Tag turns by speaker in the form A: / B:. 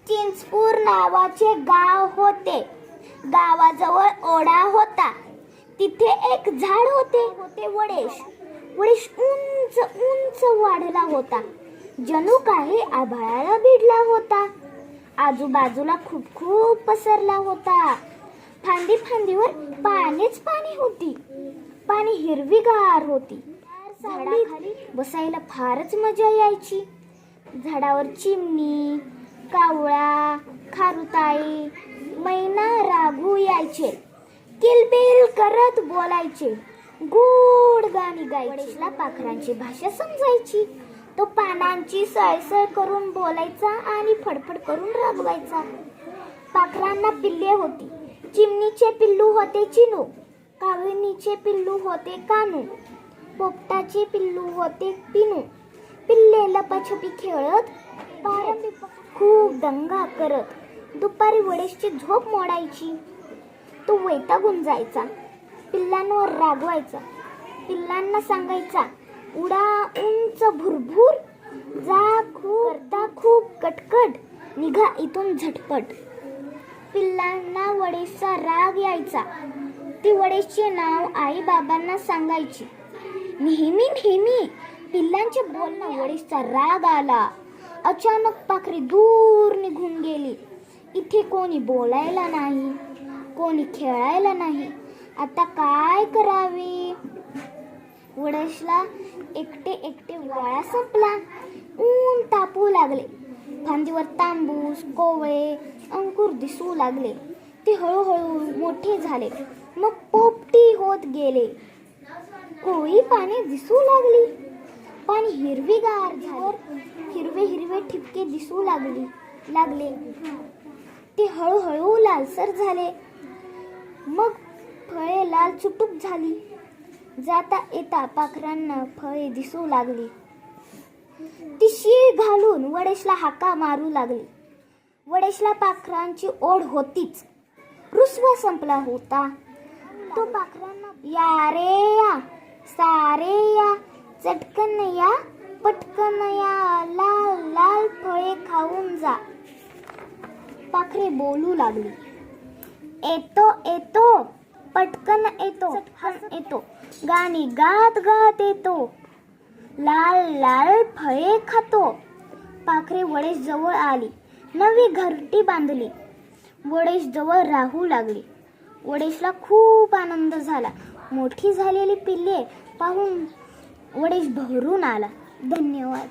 A: चिंचपूर नावाचे गाव होते. गावाजवळ ओढा होता. तिथे एक झाड होते वडेश. वडेश उंच उंच वाढला होता, जणू काही आभाळाला भिडला होता. आजूबाजूला खूप खूप पसरला होता. फांदी फांदीवर पाणीच पाणी होती. पाणी हिरवीगार होती. झाडाखाली बसायला फारच मजा यायची. झाडावर चिमणी, कावळा, खारुताई, मैना, राघू यायचे. किलबिल करत बोलायचे, गोड गाणी गायचे. वडेशला पाखरांची भाषा समजायची. तो पानांची सळसळ करून बोलायचा आणि फडफड करून राबवायचा. पाखरांना पिल्ले होती. चिमणीचे पिल्लू होते चिनू, कावळीचे पिल्लू होते कानू, पोपटाचे पिल्लू होते पिनू. पिल्ले लपाछपी खेळत, खूप दंगा करत दुपारी वडेशची झोप मोडायची. तो वैतागून जायचा. पिल्लांवर रागवायचा. पिल्लांना सांगायचा, उडा उंच भुरभुर, जा खूप कटकट, निघा इथून झटपट. पिल्लांना वडेशचा राग यायचा. ती वडेशचे नाव आई बाबांना सांगायची. नेहमी नेहमी पिल्लांचे बोलणे वडेशचा राग आला. अचानक पाखरे दूर निघून गेली. इथे कोणी बोलायला नाही, कोणी खेळायला नाही. आता काय करावे? वडेशला एकटे वाळा संपला. ऊन तापू लागले. फांदीवर तांबूस, कोवळे, अंकुर दिसू लागले. ते हळूहळू मोठे झाले. मग पोपटी होत गेले. कोळी पाने दिसू लागली. पाणी हिरवीगार झाले. हिरवे हिरवे ठिपके दिसू लागले. ते हळूहळू लालसर झाले. मग फळे लाल चुटूक झाली. जाता येता पाखरांना फळे दिसू लागली. ती शीळ घालून वडेशला हाका मारू लागली. वडेशला पाखरांची ओढ होतीच. रुसवा संपला होता. तो पाखरांना, या रे या, सारे या, चटकन या, पटकन या, लाल लाल फळे खाऊन जा. पाखरे बोलू लागली. येतो येतो, पटकन येतो, चटकन येतो, गाणी गात गात येतो, लाल लाल फळे खातो. पाखरे वडेश जवळ आली. नवी घरटी बांधली. वडेश जवळ राहू लागली. वडेशला खूप आनंद झाला. मोठी झालेली पिल्ले पाहून वडेश भरून आला. धन्यवाद.